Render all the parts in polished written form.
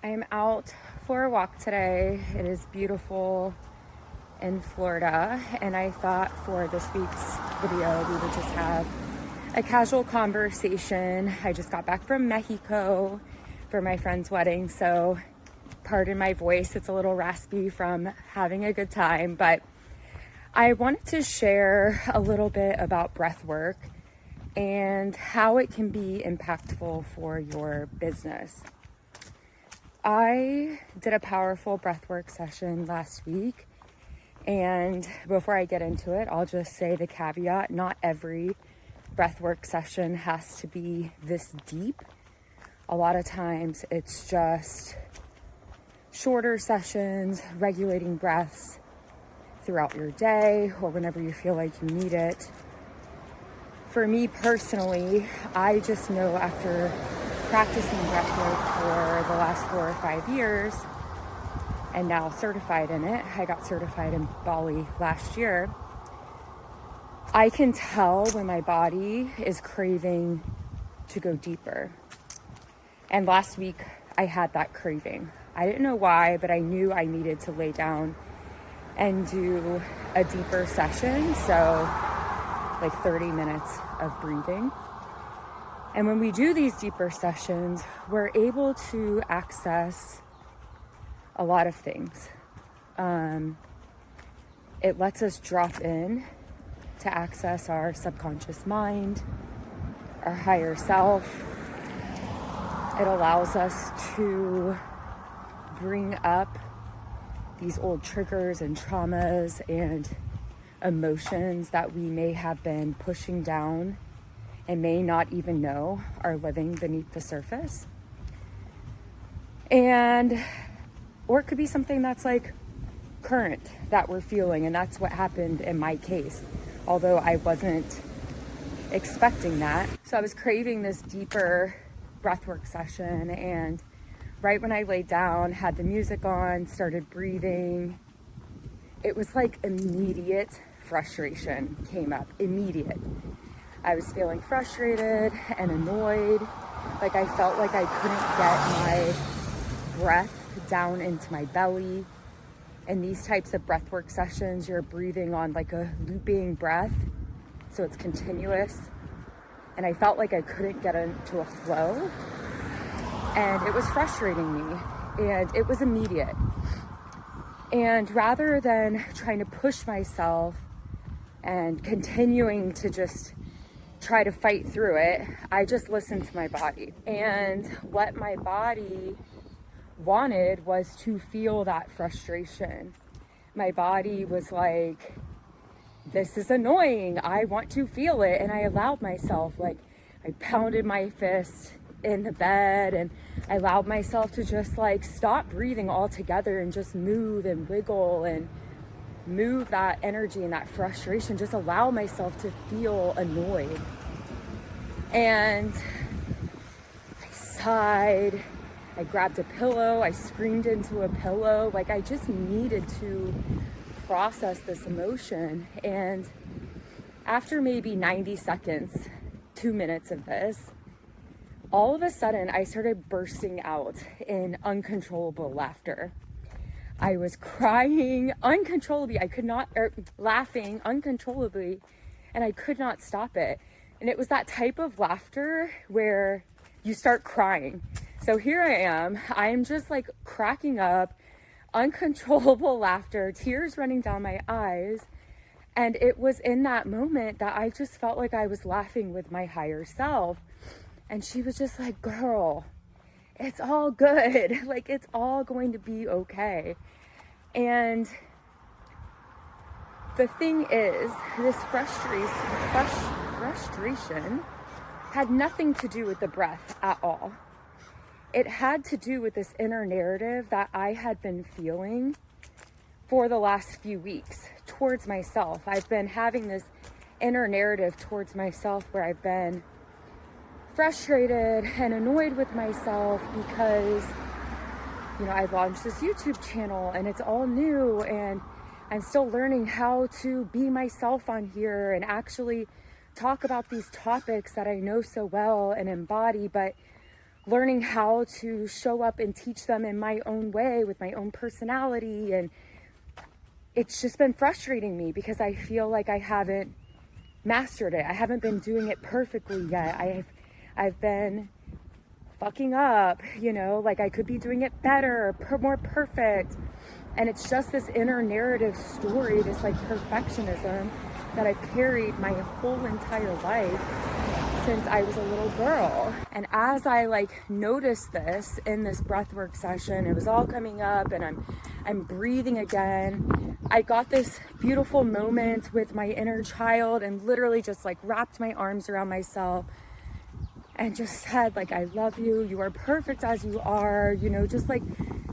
I am out for a walk today. It is beautiful in Florida, and I thought for this week's video we would just have a casual conversation. I just got back from Mexico for my friend's wedding, so pardon my voice, it's a little raspy from having a good time, but I wanted to share a little bit about breath work and how it can be impactful for your business. I did a powerful breathwork session last week, and before I get into it, I'll just say the caveat: not every breathwork session has to be this deep. A lot of times it's just shorter sessions, regulating breaths throughout your day or whenever you feel like you need it. For me personally, I just know after practicing breathwork for the last 4 or 5 years and now certified in it, I got certified in Bali last year, I can tell when my body is craving to go deeper. And last week I had that craving. I didn't know why, but I knew I needed to lay down and do a deeper session, so like 30 minutes of breathing. And when we do these deeper sessions, we're able to access a lot of things. It lets us drop in to access our subconscious mind, our higher self. It allows us to bring up these old triggers and traumas and emotions that we may have been pushing down and may not even know are living beneath the surface. Or it could be something that's like current that we're feeling, and that's what happened in my case, although I wasn't expecting that. So I was craving this deeper breathwork session, and right when I laid down, had the music on, started breathing, it was like immediate frustration came up, immediate. I was feeling frustrated and annoyed, like I felt like I couldn't get my breath down into my belly. In these types of breathwork sessions, you're breathing on like a looping breath, so it's continuous. And I felt like I couldn't get into a flow, and it was frustrating me, and it was immediate. And rather than trying to push myself and continuing to just try to fight through it, I just listened to my body. And what my body wanted was to feel that frustration. My body was like, this is annoying, I want to feel it. And I allowed myself, like, I pounded my fist in the bed, and I allowed myself to just like stop breathing altogether and just move and wiggle and move that energy and that frustration, just allow myself to feel annoyed. And I sighed, I grabbed a pillow, I screamed into a pillow, like I just needed to process this emotion. And after maybe 90 seconds, 2 minutes of this, all of a sudden I started bursting out in uncontrollable laughter. I was crying uncontrollably. Laughing uncontrollably, and I could not stop it. And it was that type of laughter where you start crying. So here I am just like cracking up, uncontrollable laughter, tears running down my eyes. And it was in that moment that I just felt like I was laughing with my higher self. And she was just like, girl, it's all good. Like, it's all going to be okay. And the thing is, this frustration had nothing to do with the breath at all. It had to do with this inner narrative that I had been feeling for the last few weeks towards myself. I've been having this inner narrative towards myself where I've been frustrated and annoyed with myself because, I've launched this YouTube channel and it's all new, and I'm still learning how to be myself on here and actually talk about these topics that I know so well and embody. But learning how to show up and teach them in my own way with my own personality. And it's just been frustrating me because I feel like I haven't mastered it. I haven't been doing it perfectly yet. I've been fucking up, you know, like I could be doing it better, more perfect. And it's just this inner narrative story, this like perfectionism that I've carried my whole entire life since I was a little girl. And as I like noticed this in this breathwork session, it was all coming up and I'm breathing again. I got this beautiful moment with my inner child and literally just like wrapped my arms around myself and just said like, I love you. You are perfect as you are. You know, just like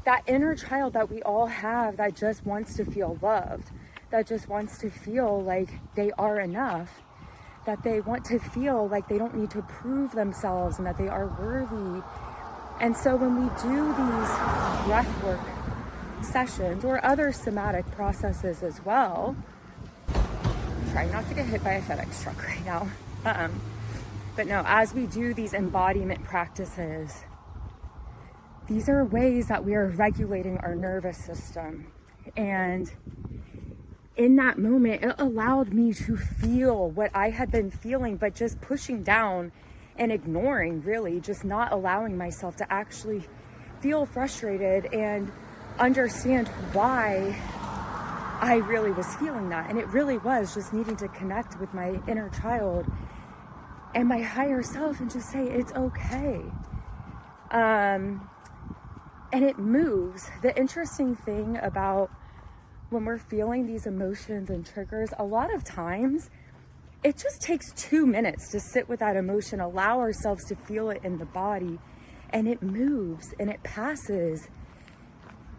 that inner child that we all have that just wants to feel loved, that just wants to feel like they are enough, that they want to feel like they don't need to prove themselves and that they are worthy. And so when we do these breathwork sessions or other somatic processes as well, try not to get hit by a FedEx truck right now. But no, as we do these embodiment practices, these are ways that we are regulating our nervous system. And in that moment, it allowed me to feel what I had been feeling, but just pushing down and ignoring, really, just not allowing myself to actually feel frustrated and understand why I really was feeling that. And it really was just needing to connect with my inner child and my higher self and just say, it's okay. And it moves. The interesting thing about when we're feeling these emotions and triggers, a lot of times it just takes 2 minutes to sit with that emotion, allow ourselves to feel it in the body, and it moves and it passes.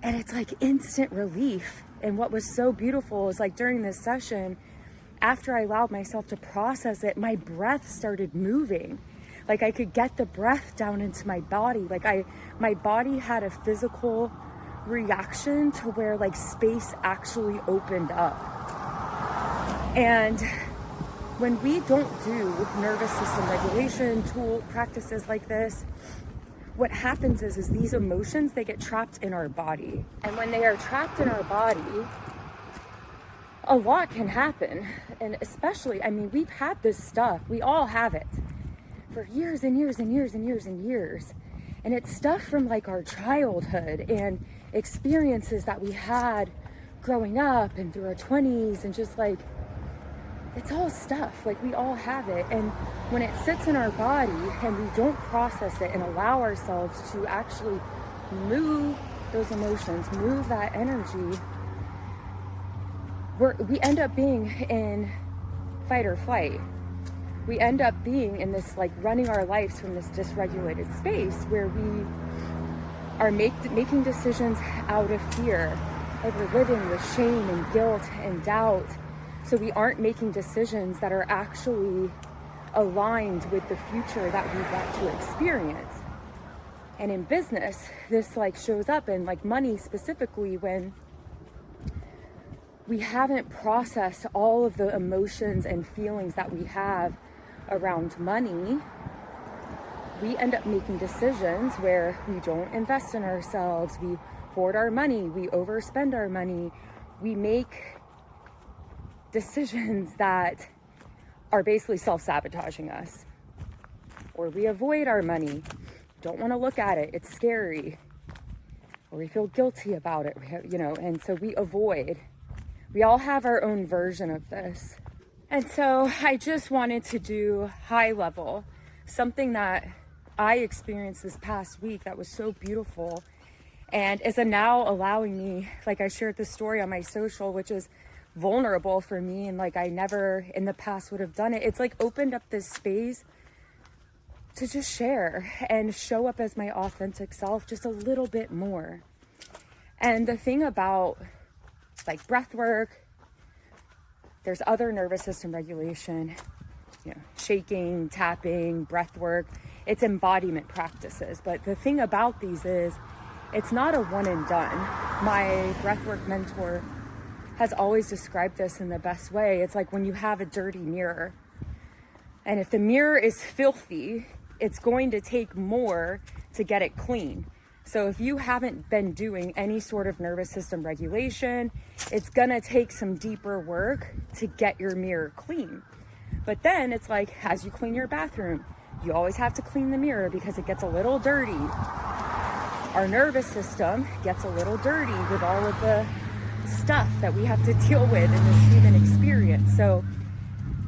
And it's like instant relief. And what was so beautiful is like during this session, after I allowed myself to process it, my breath started moving. Like I could get the breath down into my body. Like my body had a physical reaction to where like space actually opened up. And when we don't do nervous system regulation tool practices like this, what happens is these emotions, they get trapped in our body. And when they are trapped in our body, a lot can happen. And especially, I mean, we've had this stuff, we all have it for years and years and years and years and years. And it's stuff from like our childhood and experiences that we had growing up and through our 20s, and just like, it's all stuff, like we all have it. And when it sits in our body and we don't process it and allow ourselves to actually move those emotions, move that energy, we end up being in fight or flight. We end up being in this like running our lives from this dysregulated space where we are making decisions out of fear, like we're living with shame and guilt and doubt. So we aren't making decisions that are actually aligned with the future that we want to experience. And in business, this like shows up in like money specifically, when we haven't processed all of the emotions and feelings that we have around money. We end up making decisions where we don't invest in ourselves, we hoard our money, we overspend our money, we make decisions that are basically self-sabotaging us. Or we avoid our money, don't want to look at it, it's scary. Or we feel guilty about it, and so we avoid. We all have our own version of this. And so I just wanted to do high level, something that I experienced this past week that was so beautiful and is now allowing me, like I shared this story on my social, which is vulnerable for me and like I never in the past would have done it. It's like opened up this space to just share and show up as my authentic self just a little bit more. And the thing about like breath work, there's other nervous system regulation, shaking, tapping, breath work, it's embodiment practices. But the thing about these is it's not a one and done. My breathwork mentor has always described this in the best way. It's like when you have a dirty mirror, and if the mirror is filthy, it's going to take more to get it clean. So if you haven't been doing any sort of nervous system regulation, it's gonna take some deeper work to get your mirror clean. But then it's like, as you clean your bathroom, you always have to clean the mirror because it gets a little dirty. Our nervous system gets a little dirty with all of the stuff that we have to deal with in this human experience. So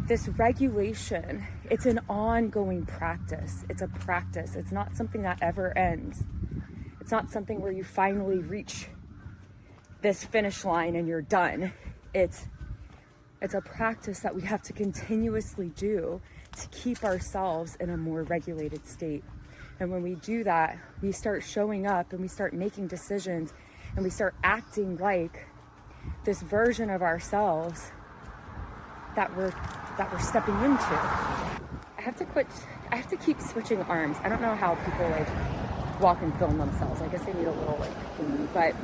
this regulation, it's an ongoing practice. It's a practice. It's not something that ever ends. It's not something where you finally reach this finish line and you're done. It's a practice that we have to continuously do to keep ourselves in a more regulated state. And when we do that, we start showing up and we start making decisions and we start acting like this version of ourselves that we're stepping into. I have to keep switching arms. I don't know how people like walk and film themselves. I guess they need a little like thingy, but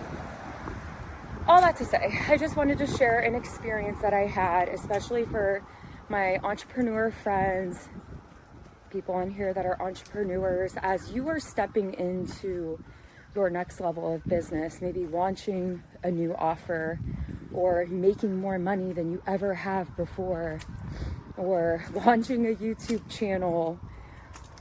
all that to say, I just wanted to share an experience that I had, especially for my entrepreneur friends, people on here that are entrepreneurs, as you are stepping into your next level of business, maybe launching a new offer or making more money than you ever have before, or launching a YouTube channel,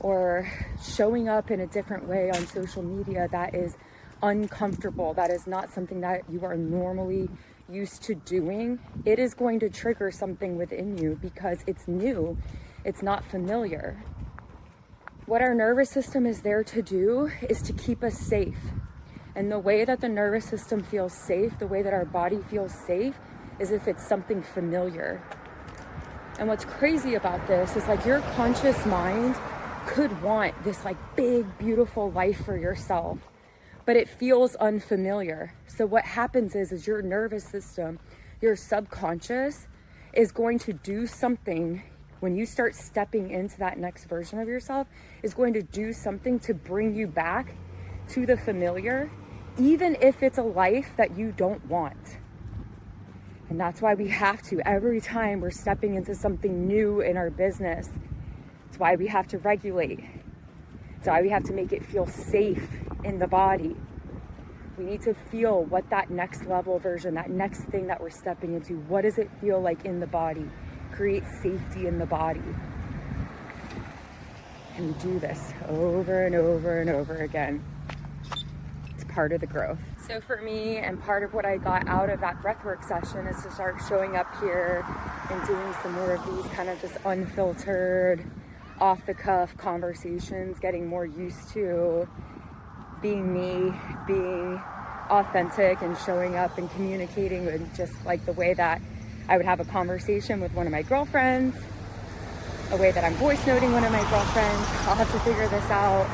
or showing up in a different way on social media that is uncomfortable, that is not something that you are normally used to doing. It is going to trigger something within you because it's new, it's not familiar. What our nervous system is there to do is to keep us safe. And the way that the nervous system feels safe, the way that our body feels safe, is if it's something familiar. And what's crazy about this is like your conscious mind could want this like big, beautiful life for yourself, but it feels unfamiliar. So what happens is your nervous system, your subconscious, is going to do something when you start stepping into that next version of yourself, is going to do something to bring you back to the familiar, even if it's a life that you don't want. And that's why we have to, every time we're stepping into something new in our business, it's why we have to regulate. It's why we have to make it feel safe in the body. We need to feel what that next level version, that next thing that we're stepping into, what does it feel like in the body? Create safety in the body. And we do this over and over and over again. It's part of the growth. So for me, and part of what I got out of that breathwork session is to start showing up here and doing some more of these kind of just unfiltered, off the cuff conversations, getting more used to being me, being authentic and showing up and communicating with just like the way that I would have a conversation with one of my girlfriends, a way that I'm voice noting one of my girlfriends. I'll have to figure this out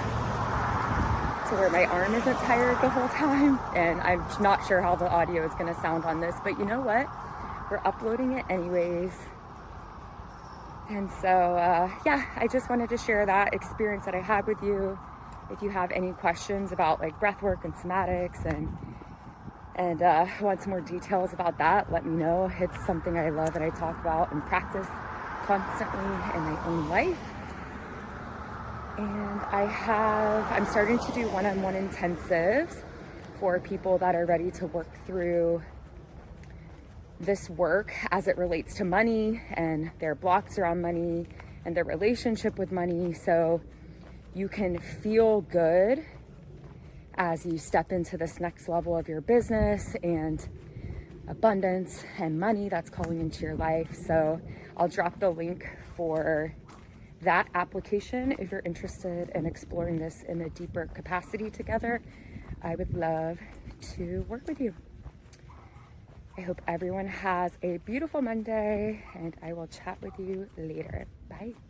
to where my arm isn't tired the whole time. And I'm not sure how the audio is gonna sound on this, but you know what? We're uploading it anyways. And so, yeah, I just wanted to share that experience that I had with you. If you have any questions about like breathwork and somatics and want some more details about that, let me know. It's something I love and I talk about and practice constantly in my own life. And I'm starting to do one-on-one intensives for people that are ready to work through this work as it relates to money and their blocks around money and their relationship with money, so you can feel good as you step into this next level of your business and abundance and money that's calling into your life. So I'll drop the link for that application if you're interested in exploring this in a deeper capacity together. I would love to work with you. I hope everyone has a beautiful Monday, and I will chat with you later. Bye.